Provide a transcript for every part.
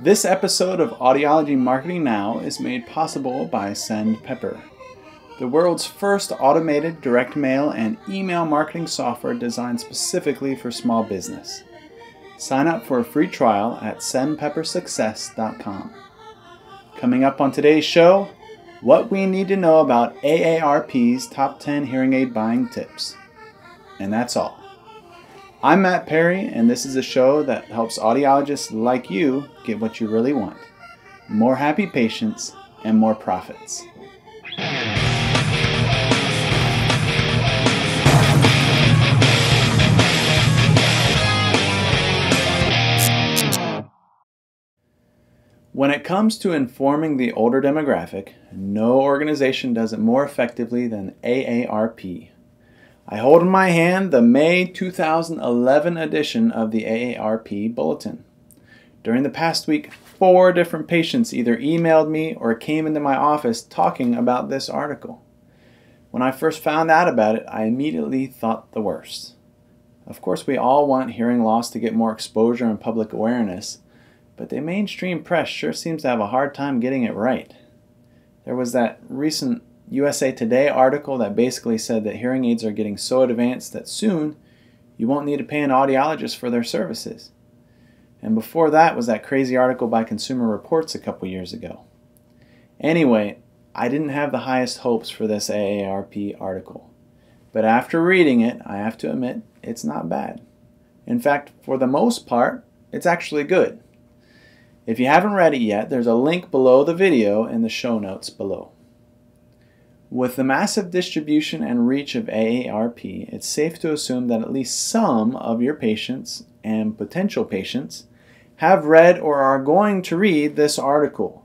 This episode of Audiology Marketing Now is made possible by SendPepper, the world's first automated direct mail and email marketing software designed specifically for small business. Sign up for a free trial at sendpeppersuccess.com. Coming up on today's show, what we need to know about AARP's top 10 hearing aid buying tips. And that's all. I'm Matt Perry, and this is a show that helps audiologists like you get what you really want. More happy patients and more profits. When it comes to informing the older demographic, no organization does it more effectively than AARP. I hold in my hand the May 2011 edition of the AARP Bulletin. During the past week, 4 different patients either emailed me or came into my office talking about this article. When I first found out about it, I immediately thought the worst. Of course, we all want hearing loss to get more exposure and public awareness, but the mainstream press sure seems to have a hard time getting it right. There was that recent USA Today article that basically said that hearing aids are getting so advanced that soon you won't need to pay an audiologist for their services. And before that was that crazy article by Consumer Reports a couple years ago. Anyway, I didn't have the highest hopes for this AARP article. But after reading it, I have to admit, it's not bad. In fact, for the most part, it's actually good. If you haven't read it yet, there's a link below the video in the show notes below. With the massive distribution and reach of AARP, it's safe to assume that at least some of your patients and potential patients have read or are going to read this article.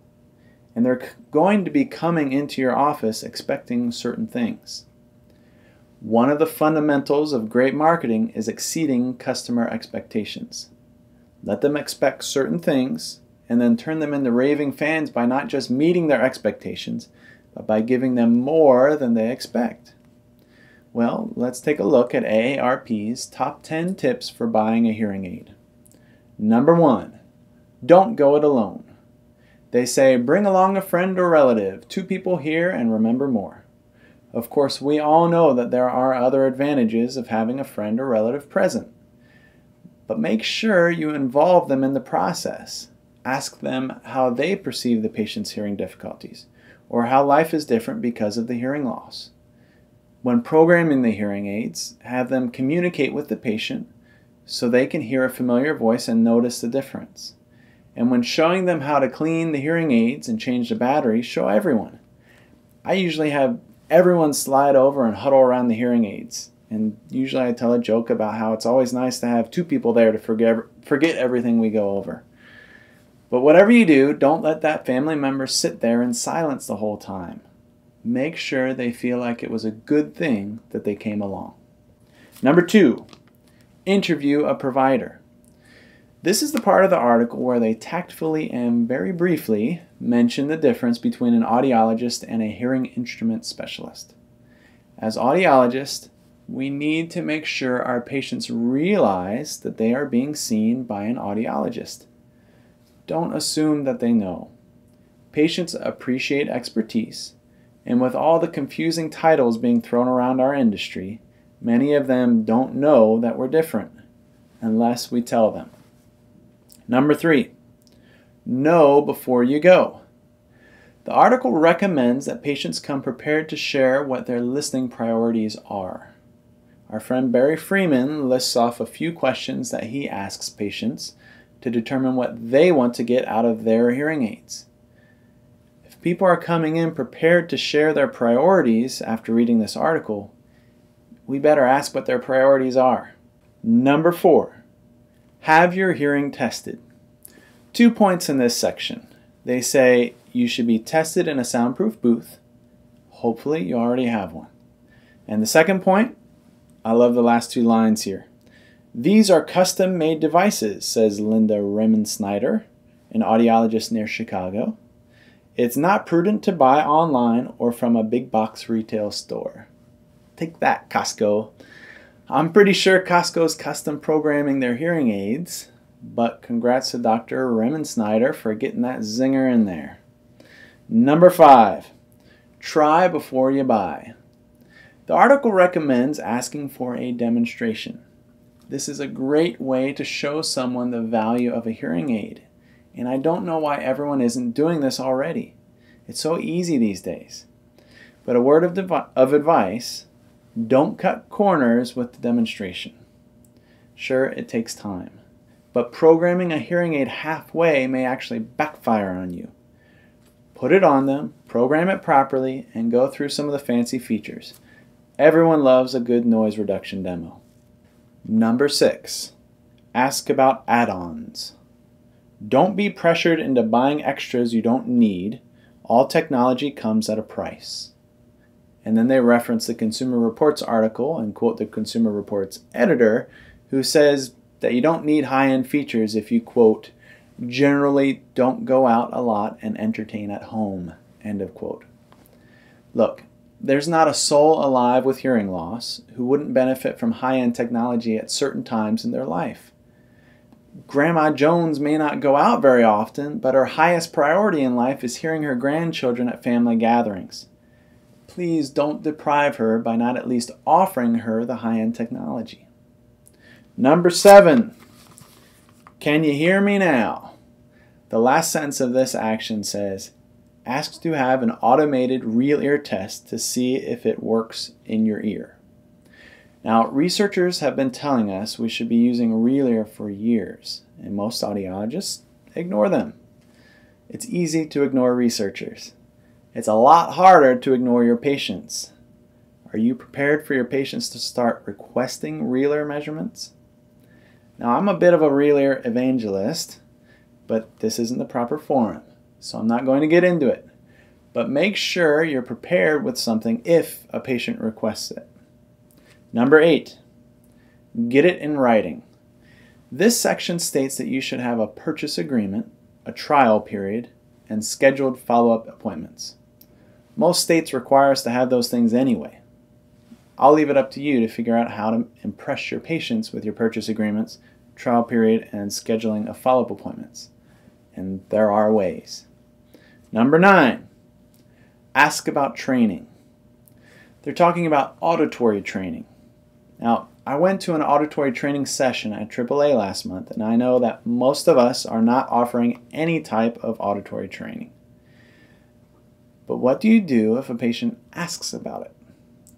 And they're going to be coming into your office expecting certain things. One of the fundamentals of great marketing is exceeding customer expectations. Let them expect certain things and then turn them into raving fans by not just meeting their expectations, but by giving them more than they expect. Well, let's take a look at AARP's top 10 tips for buying a hearing aid. Number 1, don't go it alone. They say, bring along a friend or relative. 2 people hear and remember more. Of course, we all know that there are other advantages of having a friend or relative present. But make sure you involve them in the process. Ask them how they perceive the patient's hearing difficulties, or how life is different because of the hearing loss. When programming the hearing aids, have them communicate with the patient so they can hear a familiar voice and notice the difference. And when showing them how to clean the hearing aids and change the batteries, show everyone. I usually have everyone slide over and huddle around the hearing aids. And usually I tell a joke about how it's always nice to have 2 people there to forget everything we go over. But whatever you do, don't let that family member sit there in silence the whole time. Make sure they feel like it was a good thing that they came along. Number 2, interview a provider. This is the part of the article where they tactfully and very briefly mention the difference between an audiologist and a hearing instrument specialist. As audiologists, we need to make sure our patients realize that they are being seen by an audiologist. Don't assume that they know. Patients appreciate expertise, and with all the confusing titles being thrown around our industry, many of them don't know that we're different, unless we tell them. Number 3, know before you go. The article recommends that patients come prepared to share what their listening priorities are. Our friend Barry Freeman lists off a few questions that he asks patients to determine what they want to get out of their hearing aids. If people are coming in prepared to share their priorities after reading this article, we better ask what their priorities are. Number 4, have your hearing tested. 2 points in this section. They say you should be tested in a soundproof booth. Hopefully you already have one. And the second point, I love the last 2 lines here. These are custom-made devices, says Linda Raymond-Snyder, an audiologist near Chicago. It's not prudent to buy online or from a big box retail store. Take that, Costco. I'm pretty sure Costco's custom programming their hearing aids, but congrats to Dr. Remensnyder for getting that zinger in there. Number 5, try before you buy. The article recommends asking for a demonstration. This is a great way to show someone the value of a hearing aid, and I don't know why everyone isn't doing this already. It's so easy these days. But a word of advice, don't cut corners with the demonstration. Sure, it takes time, but programming a hearing aid halfway may actually backfire on you. Put it on them, program it properly, and go through some of the fancy features. Everyone loves a good noise reduction demo. Number 6, ask about add-ons. Don't be pressured into buying extras you don't need. All technology comes at a price. And then they reference the Consumer Reports article and quote the Consumer Reports editor, who says that you don't need high-end features if you, quote, generally don't go out a lot and entertain at home, end of quote. Look, there's not a soul alive with hearing loss who wouldn't benefit from high-end technology at certain times in their life. Grandma Jones may not go out very often, but her highest priority in life is hearing her grandchildren at family gatherings. Please don't deprive her by not at least offering her the high-end technology. Number 7, can you hear me now? The last sentence of this action says, ask to have an automated real ear test to see if it works in your ear. Now, researchers have been telling us we should be using real ear for years, and most audiologists ignore them. It's easy to ignore researchers. It's a lot harder to ignore your patients. Are you prepared for your patients to start requesting real ear measurements? Now, I'm a bit of a real ear evangelist, but this isn't the proper forum, so I'm not going to get into it. But make sure you're prepared with something if a patient requests it. Number 8, get it in writing. This section states that you should have a purchase agreement, a trial period, and scheduled follow-up appointments. Most states require us to have those things anyway. I'll leave it up to you to figure out how to impress your patients with your purchase agreements, trial period, and scheduling of follow-up appointments. And there are ways. Number 9, ask about training. They're talking about auditory training. Now, I went to an auditory training session at AAA last month, and I know that most of us are not offering any type of auditory training. But what do you do if a patient asks about it?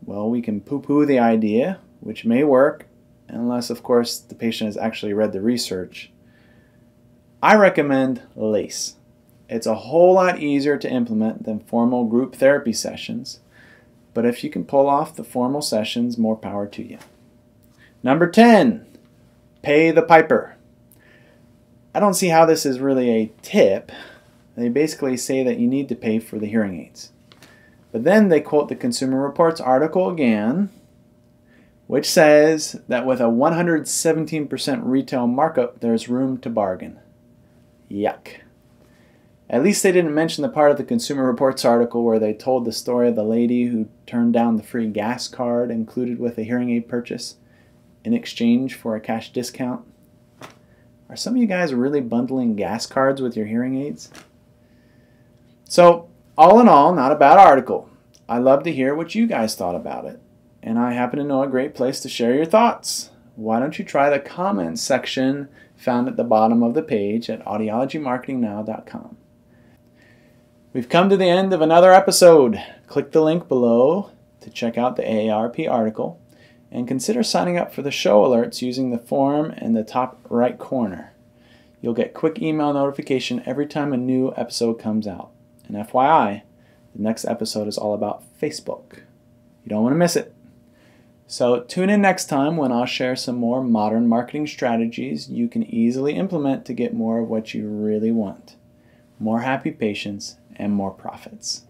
Well, we can poo-poo the idea, which may work, unless, of course, the patient has actually read the research. I recommend LACE. It's a whole lot easier to implement than formal group therapy sessions, but if you can pull off the formal sessions, more power to you. Number 10, pay the piper. I don't see how this is really a tip. They basically say that you need to pay for the hearing aids. But then they quote the Consumer Reports article again, which says that with a 117% retail markup, there's room to bargain. Yuck. At least they didn't mention the part of the Consumer Reports article where they told the story of the lady who turned down the free gas card included with a hearing aid purchase in exchange for a cash discount. Are some of you guys really bundling gas cards with your hearing aids? So, all in all, not a bad article. I'd love to hear what you guys thought about it. And I happen to know a great place to share your thoughts. Why don't you try the comments section found at the bottom of the page at audiologymarketingnow.com. We've come to the end of another episode. Click the link below to check out the AARP article and consider signing up for the show alerts using the form in the top right corner. You'll get quick email notification every time a new episode comes out. And FYI, the next episode is all about Facebook. You don't want to miss it. So tune in next time when I'll share some more modern marketing strategies you can easily implement to get more of what you really want. More happy patients and more profits.